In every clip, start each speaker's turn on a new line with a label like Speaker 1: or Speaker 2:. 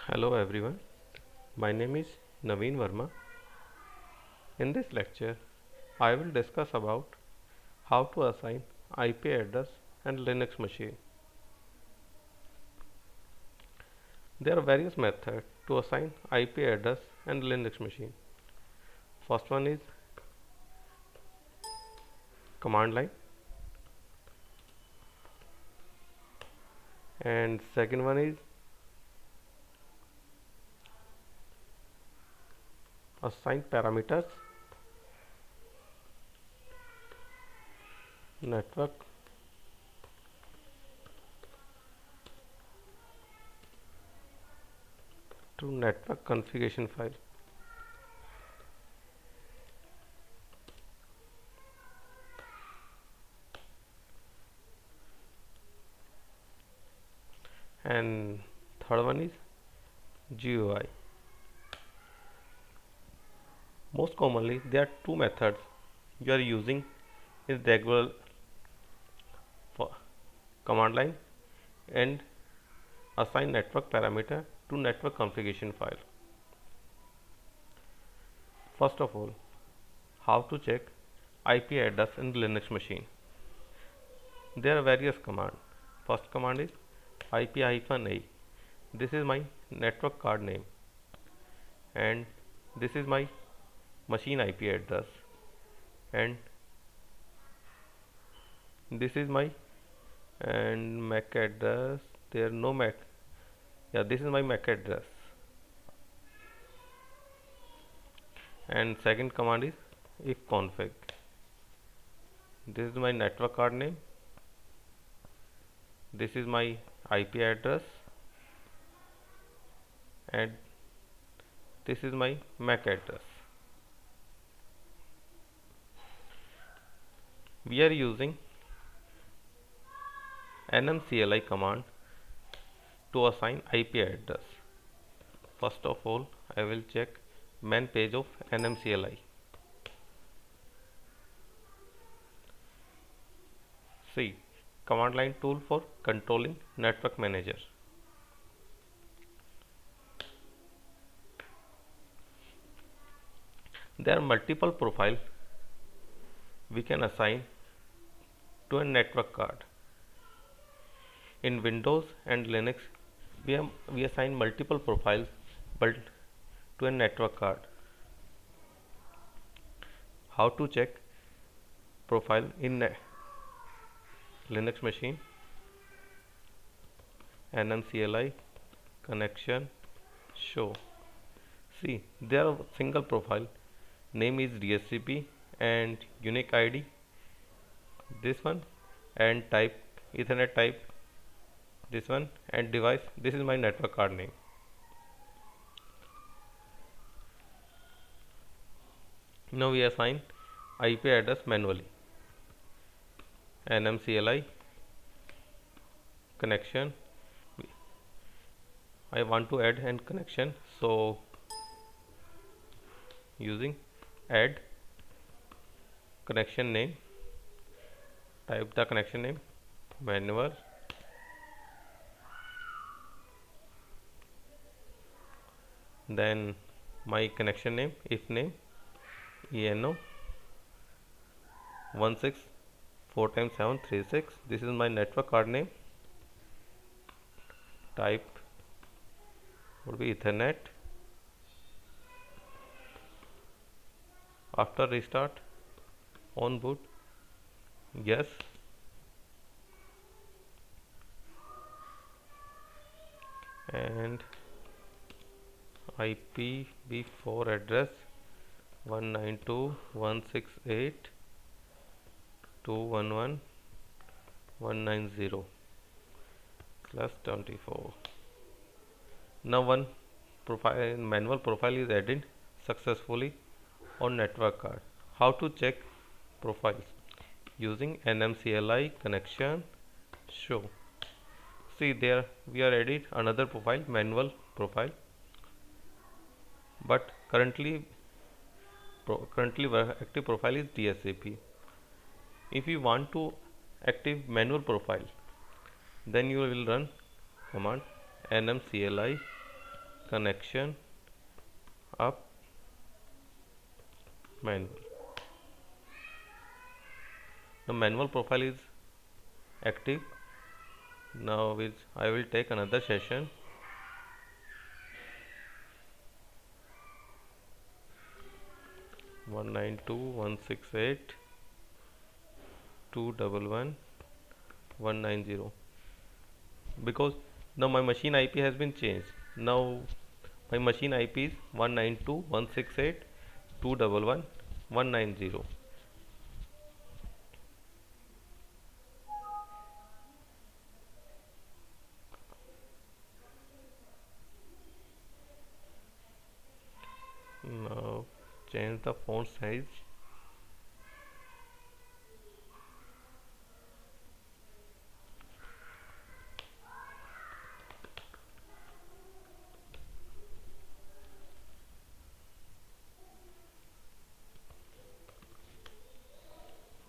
Speaker 1: Hello everyone, my name is Naveen Verma. In this lecture, I will discuss about how to assign IP address and Linux machine. There are various methods to assign IP address and Linux machine. First one is command line, and second one is assign parameters, network, to network configuration file. And third one is GUI. Most commonly, there are two methods you are using in regular for command line and assign network parameter to network configuration file. First of all, how to check IP address in Linux machine. There are various commands. First command is IP-A. This is my network card name and this is my machine IP address, and this is my MAC address. There no MAC. Yeah, this is my MAC address. And second command is ifconfig. This is my network card name. This is my IP address and this is my MAC address. We are using nmcli command to assign IP address. First of all, I will check main page of nmcli. See, command line tool for controlling network manager. There are multiple profiles we can assign to a network card. In Windows and Linux, we assign multiple profiles but to a network card. How to check profile in Linux machine? nmcli connection show. See, there are single profile. Name is DHCP and unique ID. This one, and type Ethernet type. This one, and device. This is my network card name. Now we assign IP address manually. nmcli connection. I want to add an connection, so using add connection name, type the connection name manual, then my connection name, if name eno 164x736. this is my network card name. Type would be Ethernet. After restart, on boot, yes, and IPv4 address 192.168.211.190/24. Now one profile, manual profile is added successfully on network card. How to check profiles? Using nmcli connection show. See, there we are added another profile, manual profile, but currently active profile is DHCP. If you want to active manual profile, then you will run command nmcli connection up manual. The manual profile is active. Now I will take another session. One nine two one six eight 211 190, because now my machine IP has been changed. Now my machine IP is 192.168.211.190. Now change the font size.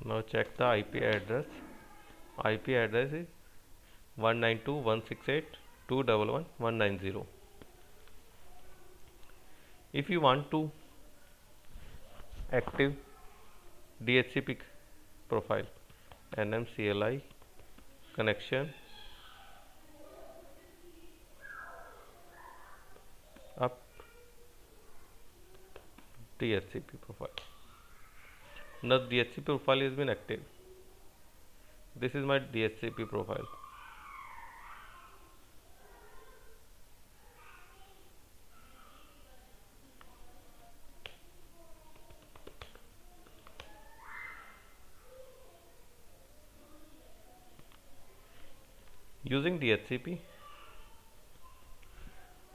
Speaker 1: Now check the IP address. IP address is 192.168.211.190. If you want to active DHCP profile, NMCLI connection up DHCP profile. Now DHCP profile has been active. This is my DHCP profile. Using DHCP,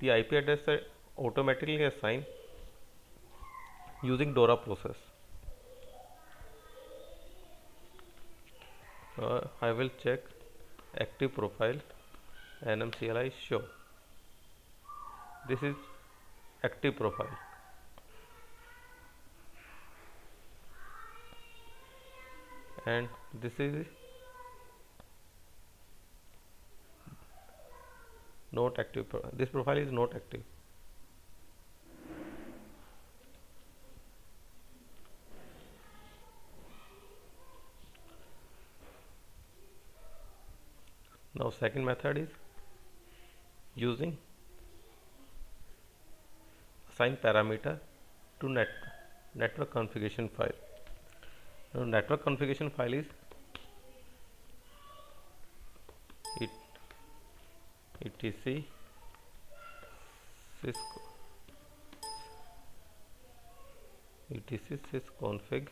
Speaker 1: the IP address are automatically assigned using DORA process. I will check active profile NMCLI show. This is active profile. And this is not active. This profile is not active. Now second method is using assign parameter to network configuration file. Now network configuration file is etc sysconfig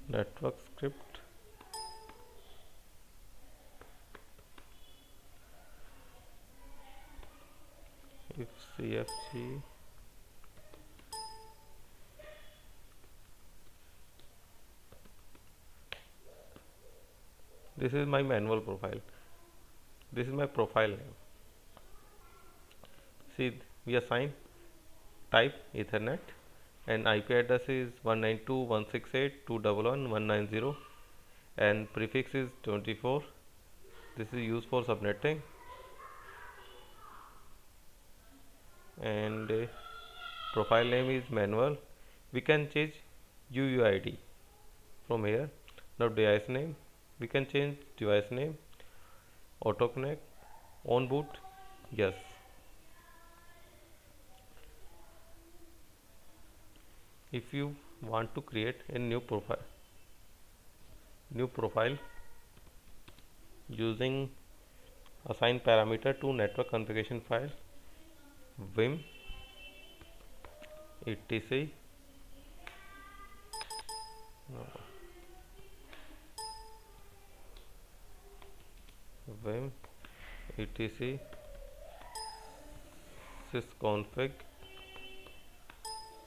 Speaker 1: network script if CFG this is my manual profile. This is my profile name. See, we assign type Ethernet and IP address is 192.168.211.190 and prefix is 24. This is used for subnetting and profile name is manual. We can change UUID from here. Now device name, we can change device name, auto connect, on boot, yes. If you want to create a new profile using assign parameter to network configuration file, vim etc vim etc sysconfig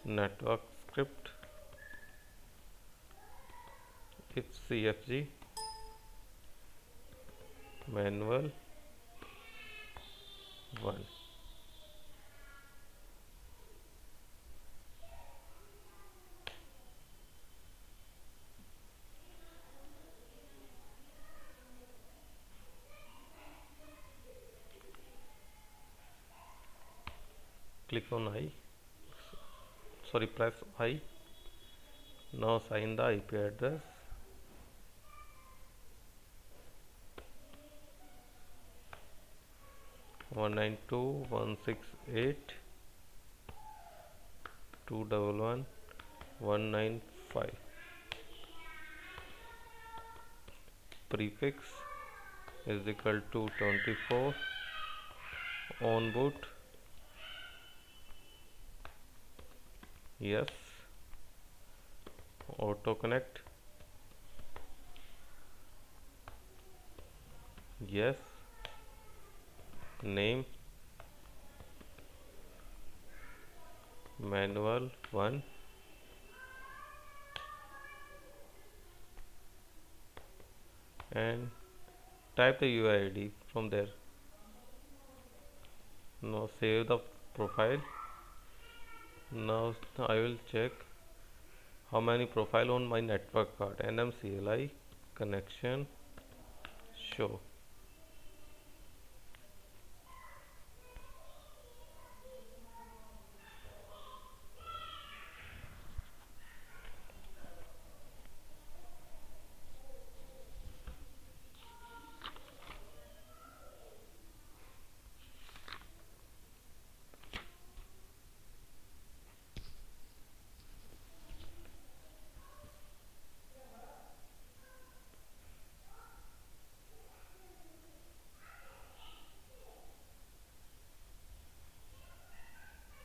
Speaker 1: network script if CFG manual 1. click on I, sorry, press I. Now sign the IP address. One nine two 192.168.211.195. Prefix is equal to 24. On boot, yes. Auto connect, yes. Name manual 1, and type the UID from there. Now save the profile. Now I will check how many profile on my network card. NMCLI connection show.